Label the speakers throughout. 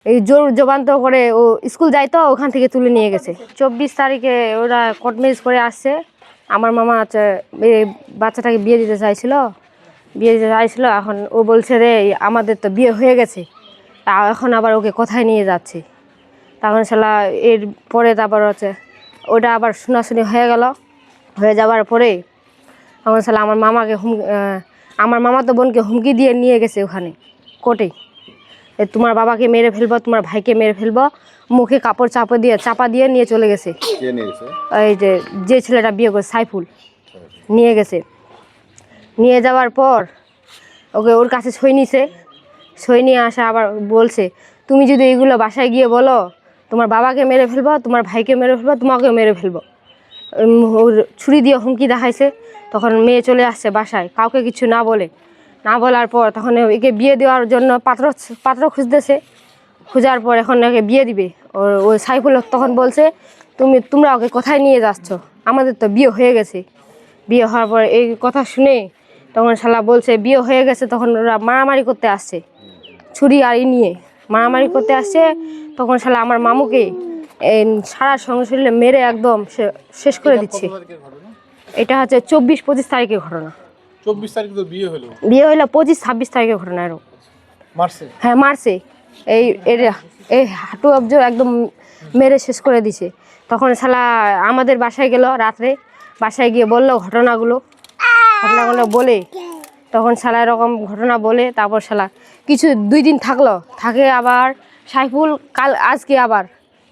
Speaker 1: এই জোর জবান্ত করে ও স্কুল যায় তো ওখান থেকে তুলে নিয়ে গেছে। 24 তারিখে ওরা কোর্ট ম্যারেজ করে আসছে। আমার মামা এই বাচ্চাটাকে বিয়ে দিতে চাইছিল। এখন ও বলছে রে আমাদের তো বিয়ে হয়ে গেছে, এখন আবার ওকে কোথায় নিয়ে যাচ্ছে। তখন শালা এর পরে তারপর ওটা আবার শোনাশুনি হয়ে যাওয়ার পরে তখন শালা আমার মামা তো বোনকে হুমকি দিয়ে নিয়ে গেছে ওখানে কোর্টে, তোমার বাবাকে মেরে ফেলবো, তোমার ভাইকে মেরে ফেলবো, মুখে কাপড় চাপা দিয়ে নিয়ে চলে গেছে। এই যে ছেলেটা বিয়ে করে সাইফুল নিয়ে গেছে। নিয়ে যাওয়ার পর ওর কাছে সই নিয়ে আসা আবার বলছে তুমি যদি এগুলো বাসায় গিয়ে বলো তোমার বাবাকে মেরে ফেলবো, তোমার ভাইকে মেরে ফেলবো, তোমাকেও মেরে ফেলবো। ওর ছুরি দিয়ে হুমকি দেখাইছে। তখন মেয়ে চলে আসছে বাসায় কাউকে কিছু না বলার পর তখন একে বিয়ে দেওয়ার জন্য পাত্র খুঁজতেছে। খোঁজার পর এখন একে বিয়ে দিবে। ওই সাইফুল তখন বলছে তোমরা ওকে কোথায় নিয়ে যাচ্ছ, আমাদের তো বিয়ে হয়ে গেছে। বিয়ে হওয়ার পর এই কথা শুনে তখন শালা বলছে বিয়ে হয়ে গেছে। তখন ওরা মারামারি করতে আসছে, ছুরি আর নিয়ে মারামারি করতে আসছে। তখন শালা আমার মামুকে সারা শরীরে মেরে একদম শেষ করে দিচ্ছে। এটা হচ্ছে 24-25 তারিখের ঘটনা।
Speaker 2: 24 তারিখে তো বিয়ে হলো
Speaker 1: 25-26 তারিখের ঘটনা। আরো হ্যাঁ মারছে। এই হাঁটু অবধি একদম মেরে শেষ করে দিছে। তখন শালা আমাদের বাসায় গেল রাত্রে, বাসায় গিয়ে বললো ঘটনাগুলো বলে তখন শালা এরকম ঘটনা বলে তারপর শালা 2 দিন থাকে আবার সাইফুল আজকে আবার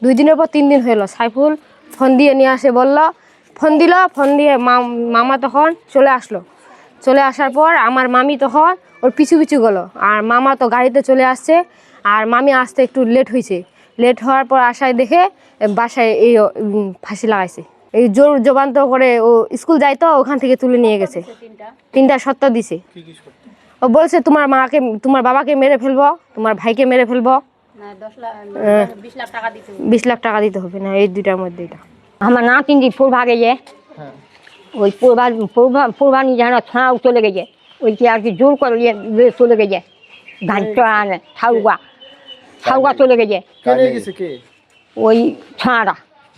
Speaker 1: 2 দিনের পর 3 দিন হলো সাইফুল ফোন দিয়ে নিয়ে আসে ফোন দিয়ে মামা তখন চলে আসার পর আমার মামি তখন ওর পিছু গেলো। আর মামা তো গাড়িতে চলে আসছে, আর মামি আসতে একটু লেট হওয়ার পর আসায় দেখে বাসায় এই ফাঁসি লাগাইছে। এই জোর জবান্ত করে ও স্কুল যায় তো ওখান থেকে তুলে নিয়ে গেছে। 3টা সত্য দিছে। ও বলছে তোমার বাবাকে মেরে ফেলবো, তোমার ভাইকে মেরে ফেলবো, 20 লাখ টাকা দিতে হবে না। এই 2টার মধ্যে এটা
Speaker 3: আমার নাতিন পূর্বা গেছে, ওই পূর্বানি যেন ছাড়াও চলে গেছে, ওই কি আর কি জোর করে চলে গেছে গাড়ি ঠাউগা চলে গেছে। ওই ছাড়া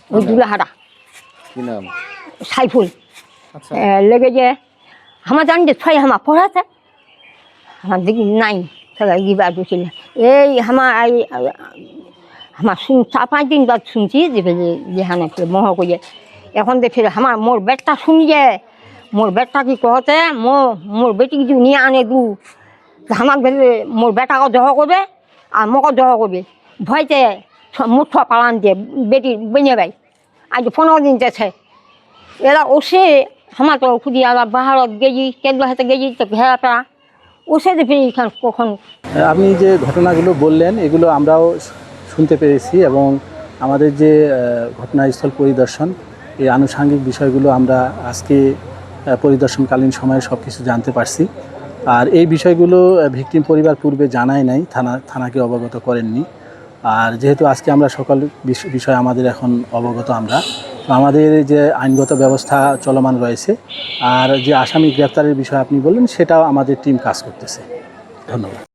Speaker 3: ওই দুলাহারা সাইফুল লেগেছে। আমার জানি যে ছয় আমার পড়াছে, আমার দেখি নাই ছিল এই আমার 4-5 দিন বাদ শুনছি যে হ্যাঁ মহ করে। এখন দেখে মোর বেটটা শুনিয়ে মোর বেটটা কি কহতে মোর বেটি কিছু নিয়ে আনে আমাক মোর বেটাকে জহ করবে আর মোকে জহ করবে। ভয়তে মুঠ পালান দিয়ে বেটি বেনে গাই আজ 15 দিন যাচ্ছে। এরা ওসে আমার তো খুঁজি আবার বাহারত গেছি কেন্দ্র হাতে গেছি তো ভেড়াটা ওসে দেখে কখন।
Speaker 4: আপনি যে ঘটনাগুলো বললেন এগুলো আমরাও শুনতে পেরেছি এবং আমাদের যে ঘটনাস্থল পরিদর্শন এই আনুষঙ্গিক বিষয়গুলো আমরা আজকে পরিদর্শনকালীন সময়ে সব কিছু জানতে পারছি। আর এই বিষয়গুলো ভিকটিম পরিবার পূর্বে জানায় নাই, থানাকে অবগত করেননি। আর যেহেতু আজকে আমরা সকল বিষয় আমাদের এখন অবগত আমরা, তো আমাদের যে আইনগত ব্যবস্থা চলমান রয়েছে আর যে আসামি গ্রেপ্তারের বিষয় আপনি বললেন সেটাও আমাদের টিম কাজ করতেছে। ধন্যবাদ।